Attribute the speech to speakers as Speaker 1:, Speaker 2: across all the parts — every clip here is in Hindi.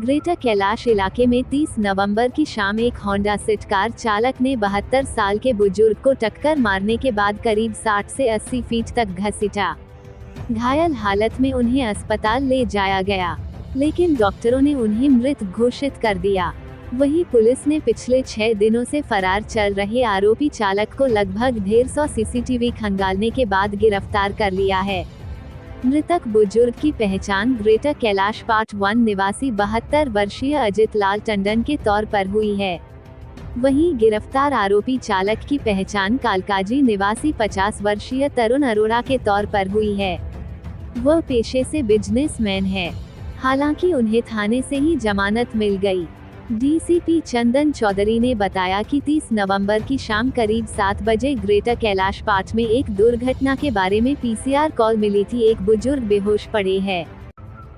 Speaker 1: ग्रेटर कैलाश इलाके में 30 नवंबर की शाम एक होंडा सिट कार चालक ने 72 साल के बुजुर्ग को टक्कर मारने के बाद करीब 60 से 80 फीट तक घसीटा। घायल हालत में उन्हें अस्पताल ले जाया गया, लेकिन डॉक्टरों ने उन्हें मृत घोषित कर दिया। वहीं पुलिस ने पिछले 6 दिनों से फरार चल रहे आरोपी चालक को लगभग 150 सीसीटीवी खंगालने के बाद गिरफ्तार कर लिया है। मृतक बुजुर्ग की पहचान ग्रेटर कैलाश पार्ट 1 निवासी 72 वर्षीय अजित लाल टंडन के तौर पर हुई है। वहीं गिरफ्तार आरोपी चालक की पहचान कालकाजी निवासी 50 वर्षीय तरुण अरोड़ा के तौर पर हुई है। वह पेशे से बिजनेसमैन है। हालांकि उन्हें थाने से ही जमानत मिल गई। डीसीपी चंदन चौधरी ने बताया कि 30 नवंबर की शाम करीब 7 बजे ग्रेटर कैलाश पार्ट में एक दुर्घटना के बारे में पीसीआर कॉल मिली थी। एक बुजुर्ग बेहोश पड़े हैं।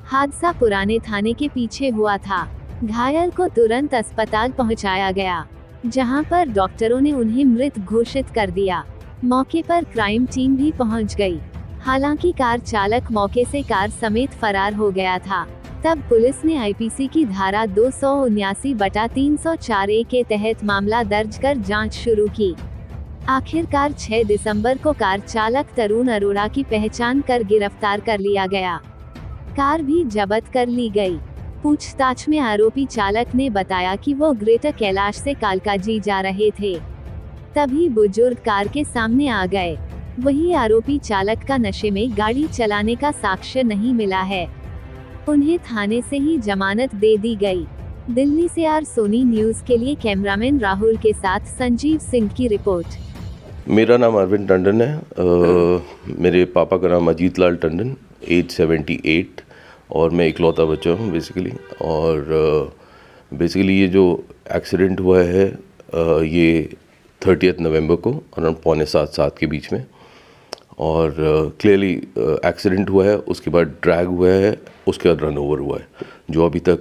Speaker 1: हादसा पुराने थाने के पीछे हुआ था। घायल को तुरंत अस्पताल पहुंचाया गया, जहां पर डॉक्टरों ने उन्हें मृत घोषित कर दिया। मौके पर क्राइम टीम भी पहुंच गई। हालांकि कार चालक मौके से कार समेत फरार हो गया था। तब पुलिस ने आईपीसी की धारा 279/304A के तहत मामला दर्ज कर जांच शुरू की। आखिरकार 6 दिसंबर को कार चालक तरुण अरोड़ा की पहचान कर गिरफ्तार कर लिया गया। कार भी जब्त कर ली गई। पूछताछ में आरोपी चालक ने बताया कि वो ग्रेटर कैलाश से कालकाजी जा रहे थे, तभी बुजुर्ग कार के सामने आ गए। वही आरोपी चालक का नशे में गाड़ी चलाने का साक्ष्य नहीं मिला है। उन्हें थाने से ही जमानत दे दी गई। दिल्ली से आर सोनी न्यूज के लिए कैमरामैन राहुल के साथ संजीव सिंह की रिपोर्ट।
Speaker 2: मेरा नाम अरविंद टंडन है। मेरे पापा का नाम अजीत लाल टंडन, एज 78, और मैं इकलौता बच्चा हूँ बेसिकली। और बेसिकली ये जो एक्सीडेंट हुआ है ये 30 नवंबर को अराउंड 6:45-7 के बीच में। और क्लियरली एक्सीडेंट हुआ है, उसके बाद ड्रैग हुआ है, उसके बाद रन ओवर हुआ है, जो अभी तक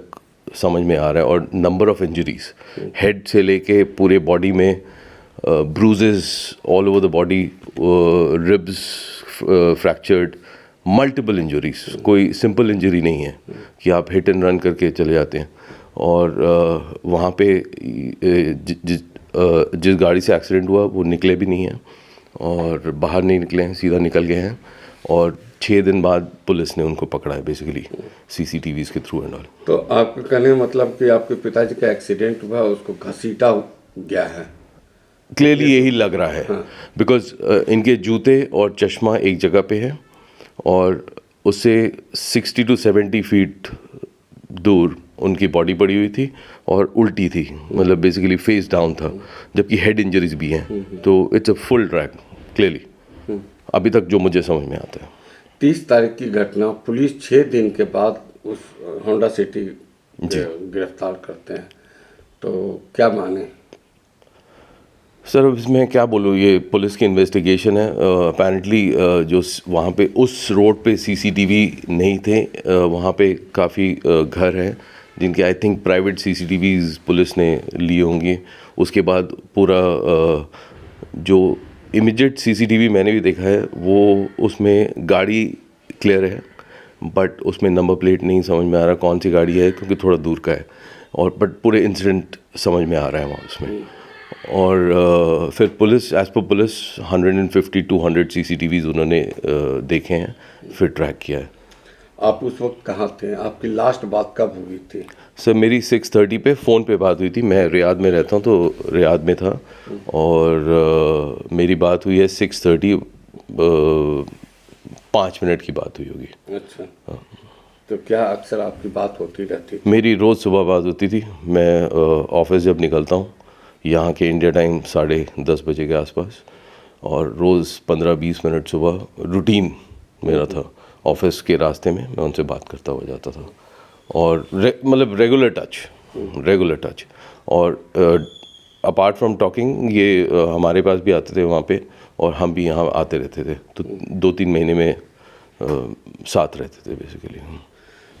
Speaker 2: समझ में आ रहा है। और नंबर ऑफ इंजरीज हेड से लेके पूरे बॉडी में bruises all over the body, ribs fractured, multiple injuries. कोई सिंपल इंजरी नहीं है कि आप हिट एंड रन करके चले जाते हैं। और वहाँ पे जिस गाड़ी से एक्सीडेंट हुआ वो निकले भी नहीं हैं और बाहर नहीं निकले हैं, सीधा निकल गए हैं। और 6 दिन बाद पुलिस ने उनको पकड़ा है बेसिकली सीसीटीवीज के थ्रू एंड ऑल।
Speaker 3: तो आपके कहने का मतलब कि आपके पिताजी का एक्सीडेंट हुआ, उसको घसीटा गया है?
Speaker 2: क्लियरली यही लग रहा है। बिकॉज इनके जूते और चश्मा एक जगह पे है और उससे 60 to 70 फीट दूर उनकी बॉडी पड़ी हुई थी और उल्टी थी, मतलब बेसिकली फेस डाउन था, जबकि हेड इंजरीज भी हैं। तो it's a full track clearly अभी तक जो मुझे समझ में आता है।
Speaker 3: 30 तारीख की घटना, पुलिस 6 दिन के बाद उस होंडा सिटी गिरफ्तार करते हैं, तो क्या माने?
Speaker 2: सर इसमें क्या बोलूँ, ये पुलिस की इन्वेस्टिगेशन है। अपेरेंटली जो वहाँ पे उस रोड पे सीसीटीवी नहीं थे, वहाँ पे काफ़ी घर हैं जिनके I think private CCTVs police ने लिए होंगे। उसके बाद पूरा जो इमीडिएट सीसीटीवी मैंने भी देखा है वो उसमें गाड़ी क्लियर है, बट उसमें नंबर प्लेट नहीं समझ में आ रहा कौन सी गाड़ी है, क्योंकि थोड़ा दूर का है। और बट पूरे इंसिडेंट समझ में आ रहा है वहाँ उसमें। और फिर police, as per police 150-200 CCTVs उन्होंने देखे हैं, फिर ट्रैक किया है।
Speaker 3: आप उस वक्त कहाँ थे? आपकी लास्ट बात कब हुई थी?
Speaker 2: सर मेरी 6:30 पे फ़ोन पे बात हुई थी। मैं रियाद में रहता हूँ तो रियाद में था, और मेरी बात हुई है 6:30, 5 मिनट की बात हुई होगी।
Speaker 3: अच्छा। तो क्या अक्सर आपकी बात होती रहती थी?
Speaker 2: मेरी रोज़ सुबह बात होती थी। मैं ऑफिस जब निकलता हूँ यहाँ के इंडिया टाइम 10:30 बजे के आसपास, और रोज़ 15-20 मिनट सुबह रूटीन मेरा था। ऑफिस के रास्ते में मैं उनसे बात करता हुआ जाता था, और मतलब रेगुलर टच। और अपार्ट फ्रॉम टॉकिंग ये हमारे पास भी आते थे वहाँ पे, और हम भी यहाँ आते रहते थे। तो 2-3 महीने में साथ रहते थे बेसिकली।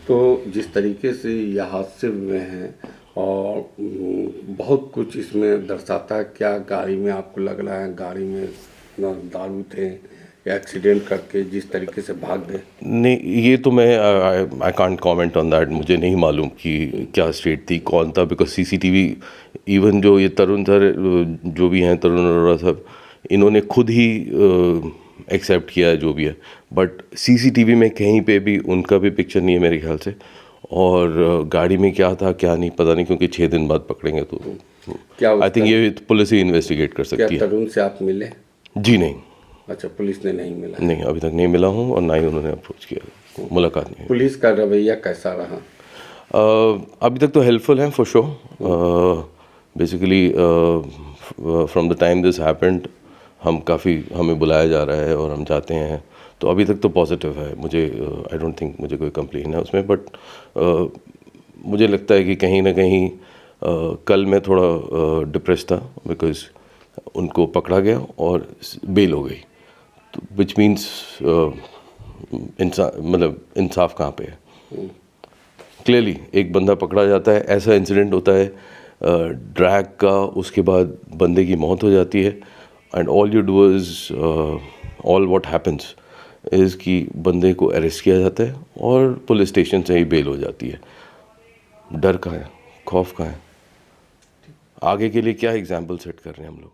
Speaker 3: तो जिस तरीके से यह हादसे हुए हैं और बहुत कुछ इसमें दर्शाता है, क्या गाड़ी में आपको लग रहा है गाड़ी में दारू थे एक्सीडेंट करके जिस तरीके से भाग गए?
Speaker 2: नहीं, ये तो मैं I can't comment on that. मुझे नहीं मालूम कि क्या स्टेट थी, कौन था, बिकॉज सीसीटीवी, इवन जो ये तरुण सर जो भी हैं, तरुण अरोड़ा साहब, इन्होंने खुद ही एक्सेप्ट किया है जो भी है, बट सीसीटीवी में कहीं पे भी उनका भी पिक्चर नहीं है मेरे ख्याल से। और गाड़ी में क्या था क्या नहीं पता नहीं, क्योंकि 6 दिन बाद पकड़ेंगे तो
Speaker 3: क्या
Speaker 2: आई थिंक ये पुलिस ही इन्वेस्टिगेट कर सकती
Speaker 3: क्या
Speaker 2: है।
Speaker 3: तरुण से आप मिले?
Speaker 2: जी नहीं,
Speaker 3: अच्छा, पुलिस ने नहीं मिला?
Speaker 2: नहीं अभी तक नहीं मिला हूँ और ना ही उन्होंने अप्रोच किया, मुलाकात नहीं हुई।
Speaker 3: पुलिस का रवैया कैसा रहा?
Speaker 2: अभी तक तो हेल्पफुल हैं for sure. Basically from the time this happened हमें बुलाया जा रहा है और हम जाते हैं, तो अभी तक तो पॉजिटिव है। मुझे आई डोंट थिंक मुझे कोई कंप्लेन है उसमें, बट मुझे लगता है कि कहीं ना कहीं कल मैं थोड़ा डिप्रेस था, बिकॉज उनको पकड़ा गया और बेल हो गई, तो विच मीन्स इंसाफ कहाँ पे है। क्लियरली एक बंदा पकड़ा जाता है, ऐसा इंसिडेंट होता है ड्रैग का, उसके बाद बंदे की मौत हो जाती है, and all you do is all what happens is कि बंदे को अरेस्ट किया जाता है और पुलिस स्टेशन से ही बेल हो जाती है। डर कहाँ है, खौफ कहाँ है? आगे के लिए क्या एग्जाम्पल सेट कर रहे हैं हम लोग?